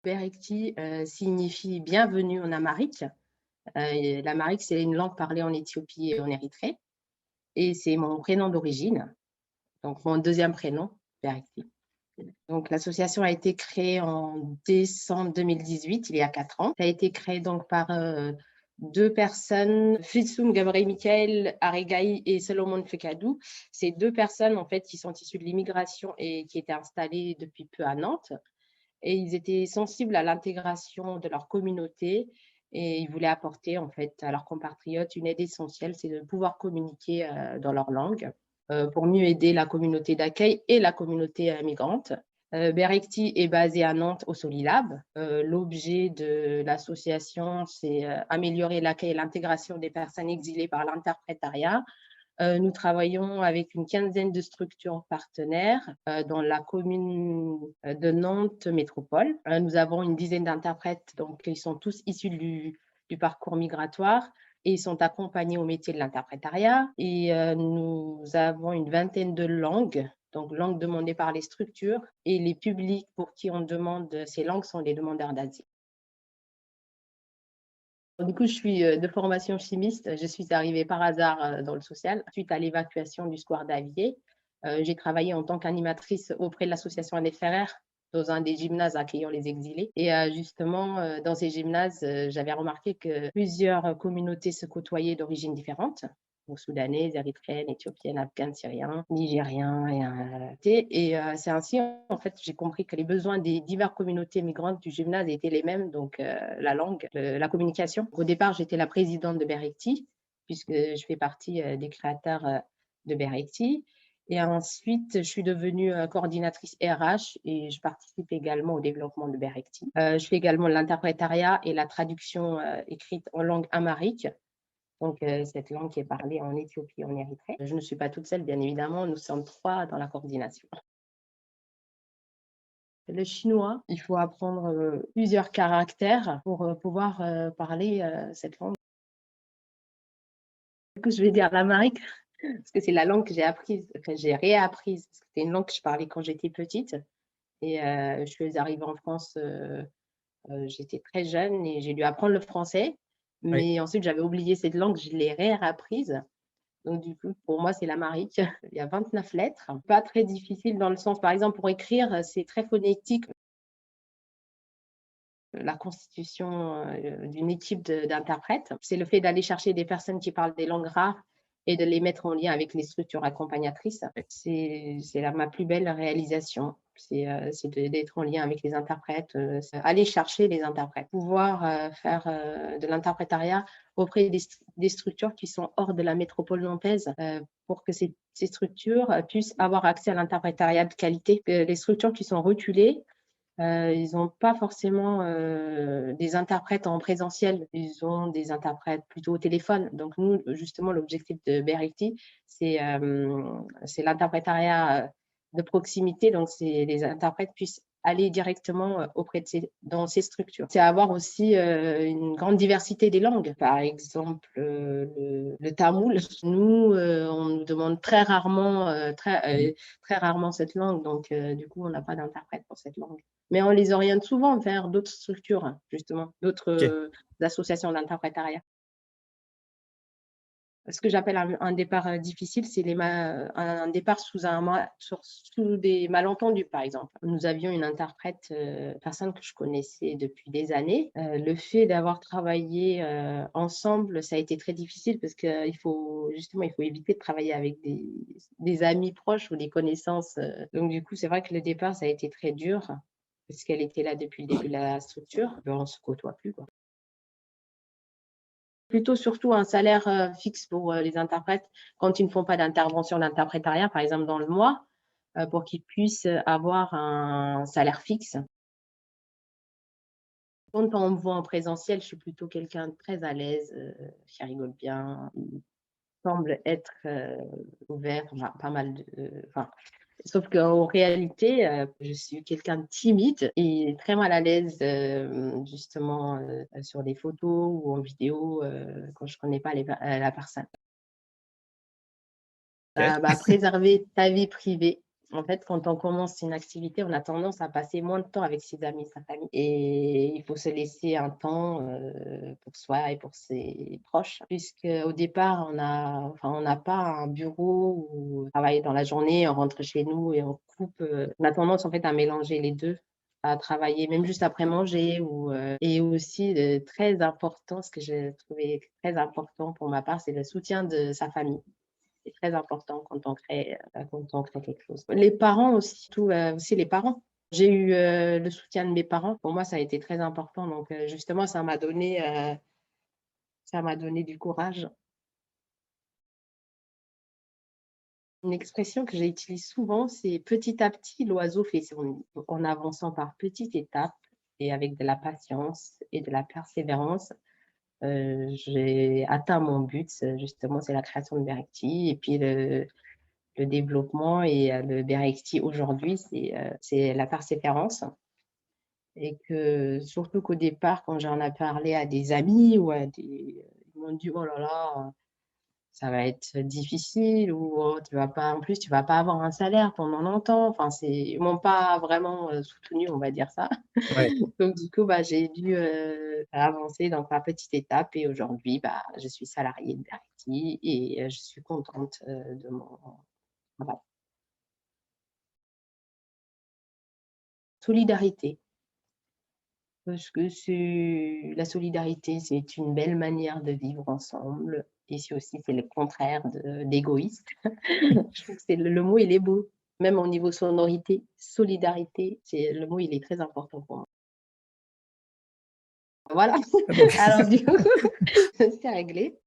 Berekti signifie bienvenue en Amérique. L'Amérique, c'est une langue parlée en Éthiopie et en Érythrée. Et c'est mon prénom d'origine, donc mon deuxième prénom, Berekti. Donc, l'association a été créée en décembre 2018, il y a 4 ans. Ça a été créé donc par deux personnes, Fitsum Gabriel Michael Aregaï et Solomon Fekadou. Ces deux personnes, en fait, qui sont issues de l'immigration et qui étaient installées depuis peu à Nantes. Et ils étaient sensibles à l'intégration de leur communauté et ils voulaient apporter, en fait, à leurs compatriotes une aide essentielle, c'est de pouvoir communiquer dans leur langue pour mieux aider la communauté d'accueil et la communauté migrante. Berekti est basé à Nantes au Solilab. L'objet de l'association, c'est améliorer l'accueil et l'intégration des personnes exilées par l'interprétariat. Nous travaillons avec une quinzaine de structures partenaires dans la commune de Nantes Métropole. Nous avons une dizaine d'interprètes, donc ils sont tous issus du parcours migratoire et ils sont accompagnés au métier de l'interprétariat. Et nous avons une vingtaine de langues, donc langues demandées par les structures, et les publics pour qui on demande ces langues sont les demandeurs d'asile. Du coup, je suis de formation chimiste. Je suis arrivée par hasard dans le social suite à l'évacuation du square d'Avier. J'ai travaillé en tant qu'animatrice auprès de l'association Annette Ferrer dans un des gymnases accueillant les exilés. Et justement, dans ces gymnases, j'avais remarqué que plusieurs communautés se côtoyaient d'origines différentes. Donc, soudanaises, érythréennes, éthiopiennes, afghanes, syriens, nigériens et c'est ainsi, en fait, j'ai compris que les besoins des diverses communautés migrantes du gymnase étaient les mêmes, donc la langue, la communication. Au départ, j'étais la présidente de Berekti, puisque je fais partie des créateurs de Berekti. Et ensuite, je suis devenue coordinatrice RH et je participe également au développement de Berekti. Je fais également l'interprétariat et la traduction écrite en langue amharique. Donc, cette langue qui est parlée en Éthiopie et en Érythrée. Je ne suis pas toute seule, bien évidemment, nous sommes 3 dans la coordination. Le chinois, il faut apprendre plusieurs caractères pour pouvoir parler cette langue. Du coup, je vais dire l'amharique, parce que c'est la langue que j'ai apprise, que j'ai réapprise, parce que c'était une langue que je parlais quand j'étais petite. Et je suis arrivée en France, j'étais très jeune et j'ai dû apprendre le français. Oui. Mais ensuite, j'avais oublié cette langue, je l'ai réapprise. Donc, du coup, pour moi, c'est l'amharique. Il y a 29 lettres. Pas très difficile dans le sens, par exemple, pour écrire, c'est très phonétique. La constitution d'une équipe d'interprètes, c'est le fait d'aller chercher des personnes qui parlent des langues rares et de les mettre en lien avec les structures accompagnatrices. C'est ma plus belle réalisation. C'est d'être en lien avec les interprètes, aller chercher les interprètes, pouvoir faire de l'interprétariat auprès des structures qui sont hors de la métropole nantaise pour que ces structures puissent avoir accès à l'interprétariat de qualité. Les structures qui sont reculées, ils n'ont pas forcément des interprètes en présentiel, ils ont des interprètes plutôt au téléphone. Donc nous, justement, l'objectif de Berekti, c'est l'interprétariat de proximité, donc les interprètes puissent aller directement auprès dans ces structures. C'est avoir aussi une grande diversité des langues. Par exemple, le tamoul, nous, on nous demande très rarement cette langue, donc du coup, on n'a pas d'interprète pour cette langue. Mais on les oriente souvent vers d'autres structures, justement, d'autres OK. associations d'interprétariat. Ce que j'appelle un départ difficile, c'est un départ sous des malentendus, par exemple. Nous avions une interprète, personne que je connaissais depuis des années. Le fait d'avoir travaillé ensemble, ça a été très difficile parce qu'il faut éviter de travailler avec des amis proches ou des connaissances. Donc du coup, c'est vrai que le départ, ça a été très dur parce qu'elle était là depuis le début de la structure. On ne se côtoie plus, quoi. Plutôt surtout un salaire fixe pour les interprètes quand ils ne font pas d'intervention d'interprétariat, par exemple dans le mois, pour qu'ils puissent avoir un salaire fixe. Quand on me voit en présentiel, je suis plutôt quelqu'un de très à l'aise, qui rigole bien, qui semble être ouvert, enfin pas mal sauf qu'en réalité, je suis quelqu'un de timide et très mal à l'aise, justement, sur des photos ou en vidéo, quand je connais pas la personne. OK. Préserver ta vie privée, En fait, quand on commence une activité, on a tendance à passer moins de temps avec ses amis, sa famille et il faut se laisser un temps, pour soi et pour ses proches. Puisqu'au départ, on n'a pas un bureau où on travaille dans la journée, on rentre chez nous et on coupe, on a tendance en fait à mélanger les 2, à travailler même juste après manger et aussi, très important, ce que j'ai trouvé très important pour ma part, c'est le soutien de sa famille. C'est très important quand on crée quelque chose. Les parents aussi, surtout, aussi les parents. J'ai eu, le soutien de mes parents. Pour moi, ça a été très important donc justement, ça m'a donné du courage. Une expression que j'utilise souvent, c'est: «Petit à petit, l'oiseau fait son nid». En avançant par petites étapes et avec de la patience et de la persévérance, j'ai atteint mon but, justement, c'est la création de Berekti et puis le développement et le Berekti aujourd'hui, c'est la persévérance et que surtout qu'au départ, quand j'en ai parlé à des amis ou à des ils m'ont dit: «Oh là là, ça va être difficile» ou «Oh, tu vas pas en plus, tu vas pas avoir un salaire pendant longtemps». Enfin, ils m'ont pas vraiment, soutenue, on va dire ça. Ouais. Donc du coup, bah, j'ai dû, avancer donc par petites étapes et aujourd'hui, bah, je suis salariée de Berekti et je suis contente, de mon travail. Solidarité. Parce que la solidarité, c'est une belle manière de vivre ensemble et c'est le contraire d'égoïste. Je trouve que le mot, il est beau, même au niveau sonorité, solidarité, le mot, il est très important pour moi. Voilà, Ah donc alors du coup, c'est réglé.